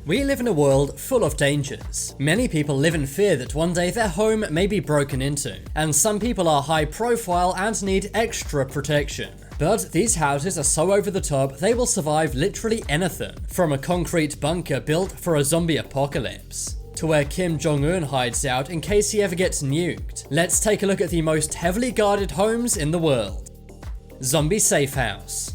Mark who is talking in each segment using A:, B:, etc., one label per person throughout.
A: We live in a world full of dangers. Many people live in fear that one day their home may be broken into, and some people are high profile and need extra protection. But these houses are so over the top, they will survive literally anything, from a concrete bunker built for a zombie apocalypse to where Kim Jong-un hides out in case he ever gets nuked. Let's take a look at the most heavily guarded homes in the world. Zombie Safe House.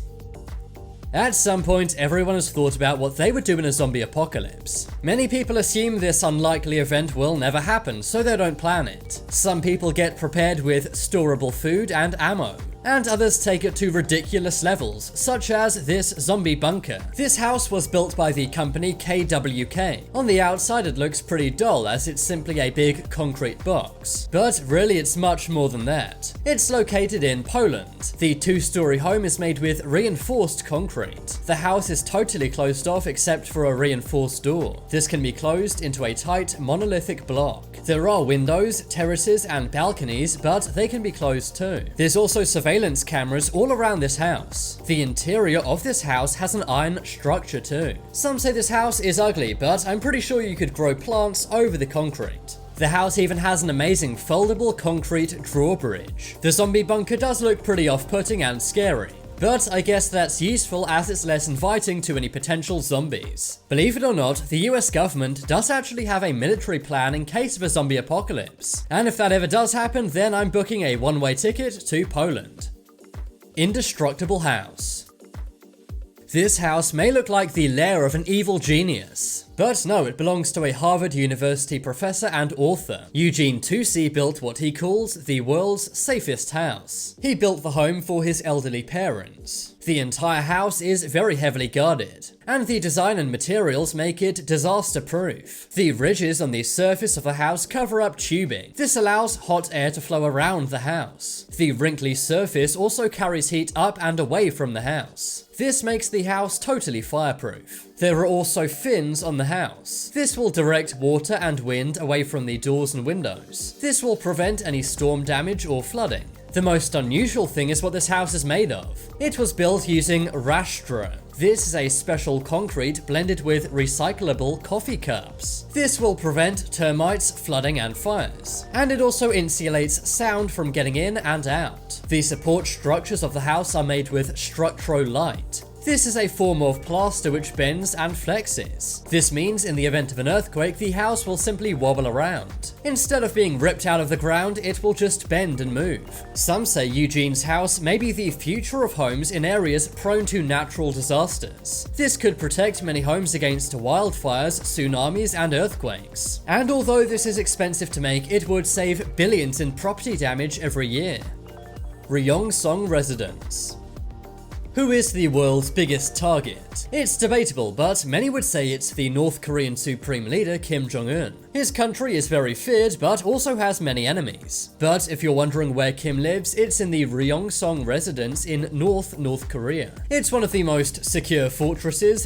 A: At some point, everyone has thought about what they would do in a zombie apocalypse. Many people assume this unlikely event will never happen, so they don't plan it. Some people get prepared with storable food and ammo, and others take it to ridiculous levels, such as this zombie bunker. This house was built by the company KWK. On the outside it looks pretty dull as it's simply a big concrete box, but really it's much more than that. It's located in Poland. The two-story home is made with reinforced concrete. The house is totally closed off except for a reinforced door. This can be closed into a tight monolithic block. There are windows, terraces and balconies, but they can be closed too. There's also surveillance cameras all around this house. The interior of this house has an iron structure too. Some say this house is ugly, but I'm pretty sure you could grow plants over the concrete. The house even has an amazing foldable concrete drawbridge. The zombie bunker does look pretty off-putting and scary, but I guess that's useful as it's less inviting to any potential zombies. Believe it or not, the US government does actually have a military plan in case of a zombie apocalypse. And if that ever does happen, then I'm booking a one-way ticket to Poland. Indestructible House. This house may look like the lair of an evil genius, but no, it belongs to a Harvard University professor and author. Eugene Tousi built what he calls the world's safest house. He built the home for his elderly parents. The entire house is very heavily guarded, and the design and materials make it disaster-proof. The ridges on the surface of the house cover up tubing. This allows hot air to flow around the house. The wrinkly surface also carries heat up and away from the house. This makes the house totally fireproof. There are also fins on the house. This will direct water and wind away from the doors and windows. This will prevent any storm damage or flooding. The most unusual thing is what this house is made of. It was built using Rastro. This is a special concrete blended with recyclable coffee cups. This will prevent termites, flooding and fires. And it also insulates sound from getting in and out. The support structures of the house are made with Structrolite. This is a form of plaster which bends and flexes. This means in the event of an earthquake, the house will simply wobble around. Instead of being ripped out of the ground, it will just bend and move. Some say Eugene's house may be the future of homes in areas prone to natural disasters. This could protect many homes against wildfires, tsunamis, and earthquakes. And although this is expensive to make, it would save billions in property damage every year. Ryongsong Residents. Who is the world's biggest target? It's debatable, but many would say it's the North Korean Supreme Leader Kim Jong-un. His country is very feared, but also has many enemies. But if you're wondering where Kim lives, it's in the Ryongsong Residents in North Korea. It's one of the most secure fortresses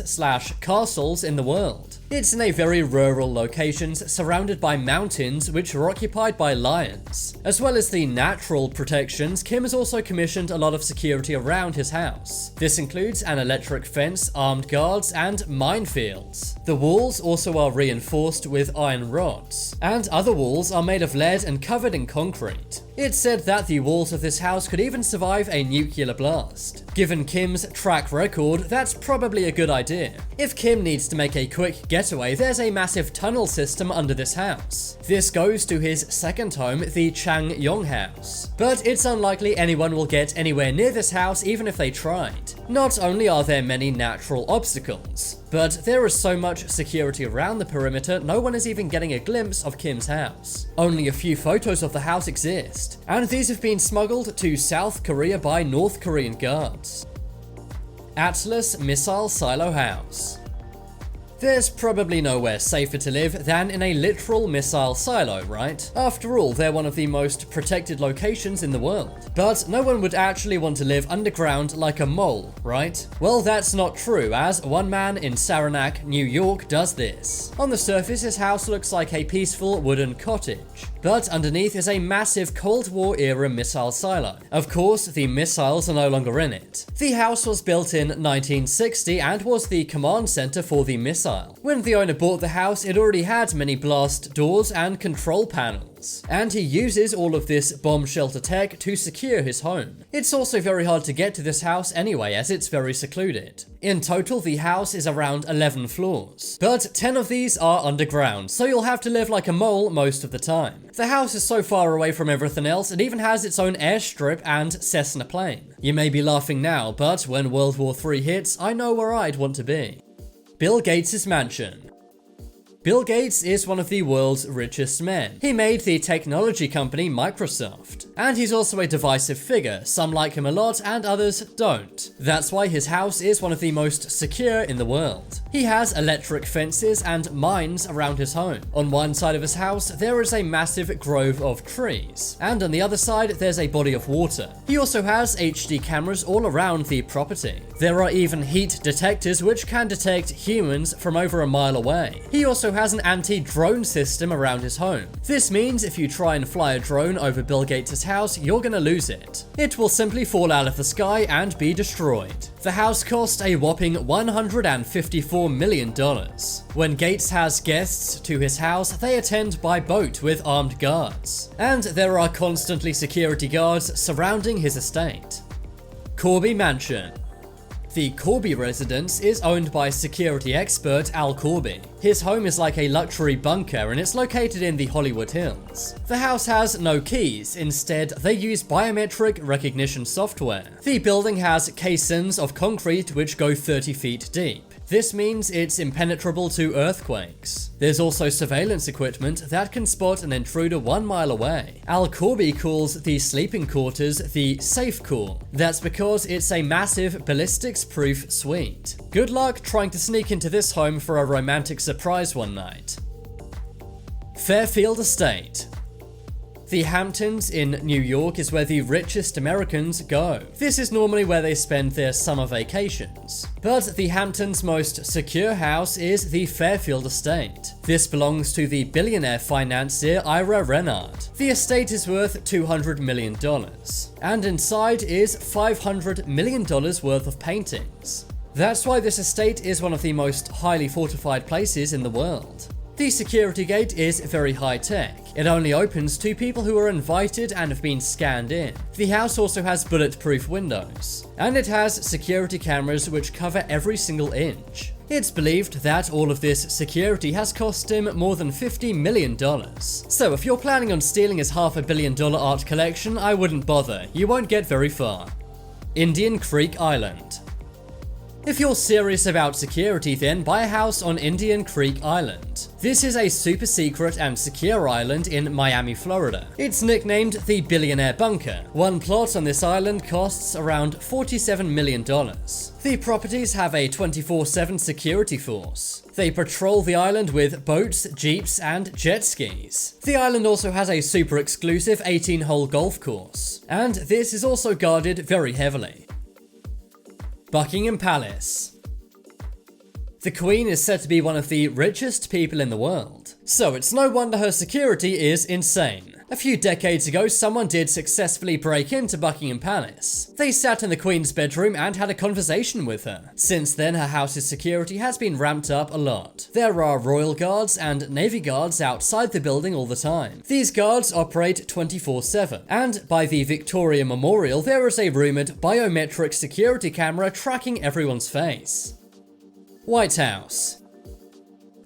A: / castles in the world. It's in a very rural location surrounded by mountains which are occupied by lions. As well as the natural protections, Kim has also commissioned a lot of security around his house. This includes an electric fence, armed guards, and minefields. The walls also are reinforced with iron rods, and other walls are made of lead and covered in concrete. It's said that the walls of this house could even survive a nuclear blast. Given Kim's track record, that's probably a good idea. If Kim needs to make a quick getaway, there's a massive tunnel system under this house. This goes to his second home, the Changyong House. But it's unlikely anyone will get anywhere near this house even if they tried. Not only are there many natural obstacles, but there is so much security around the perimeter, no one is even getting a glimpse of Kim's house. Only a few photos of the house exist, and these have been smuggled to South Korea by North Korean guards. Atlas Missile Silo House. There's probably nowhere safer to live than in a literal missile silo, right? After all, they're one of the most protected locations in the world. But no one would actually want to live underground like a mole, right? Well, that's not true, as one man in Saranac, New York does this. On the surface, his house looks like a peaceful wooden cottage. but underneath is a massive Cold War era missile silo. Of course, the missiles are no longer in it. The house was built in 1960 and was the command center for the missile. When the owner bought the house, it already had many blast doors and control panels, and he uses all of this bomb shelter tech to secure his home. It's also very hard to get to this house anyway, as it's very secluded. In total, the house is around 11 floors, but 10 of these are underground, so you'll have to live like a mole most of the time. The house is so far away from everything else, it even has its own airstrip and Cessna plane. You may be laughing now, but when World War III hits, I know where I'd want to be. Bill Gates' mansion. Bill Gates is one of the world's richest men. He made the technology company Microsoft, and he's also a divisive figure. Some like him a lot and others don't. That's why his house is one of the most secure in the world. He has electric fences and mines around his home. On one side of his house, there is a massive grove of trees, and on the other side, there's a body of water. He also has HD cameras all around the property. There are even heat detectors which can detect humans from over a mile away. He also has an anti-drone system around his home. This means if you try and fly a drone over Bill Gates' house, you're gonna lose it. It will simply fall out of the sky and be destroyed. The house cost a whopping $154 million. When Gates has guests to his house, they attend by boat with armed guards, and there are constantly security guards surrounding his estate. Colby Mansion. The Colby Residence is owned by security expert Al Colby. His home is like a luxury bunker and it's located in the Hollywood Hills. The house has no keys, instead they use biometric recognition software. The building has caissons of concrete which go 30 feet deep. This means it's impenetrable to earthquakes. There's also surveillance equipment that can spot an intruder 1 mile away. Al Colby calls the sleeping quarters the safe core. That's because it's a massive ballistics-proof suite. Good luck trying to sneak into this home for a romantic surprise one night. Fairfield Estate. The Hamptons in New York is where the richest Americans go. This is normally where they spend their summer vacations. But the Hamptons' most secure house is the Fairfield Estate. This belongs to the billionaire financier Ira Renard. The estate is worth $200 million, and inside is $500 million worth of paintings. That's why this estate is one of the most highly fortified places in the world. The security gate is very high-tech. It only opens to people who are invited and have been scanned in. The house also has bulletproof windows, and it has security cameras which cover every single inch. It's believed that all of this security has cost him more than $50 million. So if you're planning on stealing his $500 million art collection, I wouldn't bother. You won't get very far. Indian Creek Island. If you're serious about security, then buy a house on Indian Creek Island. This is a super secret and secure island in Miami, Florida. It's nicknamed the Billionaire Bunker. One plot on this island costs around $47 million. The properties have a 24/7 security force. They patrol the island with boats, jeeps, and jet skis. The island also has a super exclusive 18-hole golf course, and this is also guarded very heavily. Buckingham Palace. The Queen is said to be one of the richest people in the world, so it's no wonder her security is insane. A few decades ago, someone did successfully break into Buckingham Palace. They sat in the Queen's bedroom and had a conversation with her. Since then, her house's security has been ramped up a lot. There are royal guards and navy guards outside the building all the time. These guards operate 24/7, and by the Victoria Memorial, there is a rumored biometric security camera tracking everyone's face. White House.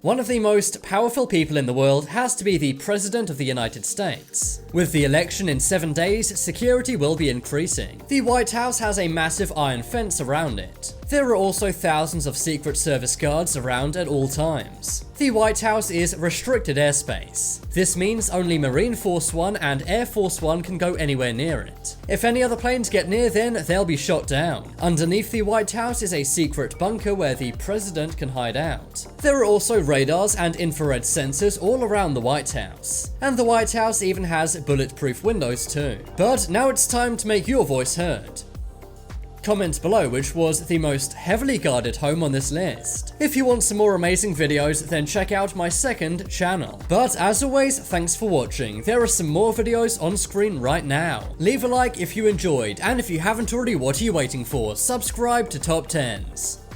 A: One of the most powerful people in the world has to be the President of the United States. With the election in 7 days, security will be increasing. The White House has a massive iron fence around it. There are also thousands of Secret Service guards around at all times. The White House is restricted airspace. This means only Marine Force One and Air Force One can go anywhere near it. If any other planes get near, then they'll be shot down. Underneath the White House is a secret bunker where the president can hide out. There are also radars and infrared sensors all around the White House. And the White House even has bulletproof windows too. But now it's time to make your voice heard. Comment below which was the most heavily guarded home on this list. If you want some more amazing videos, then check out my second channel. But as always, thanks for watching. There are some more videos on screen right now. Leave a like if you enjoyed, and if you haven't already, what are you waiting for? Subscribe to Top 10s.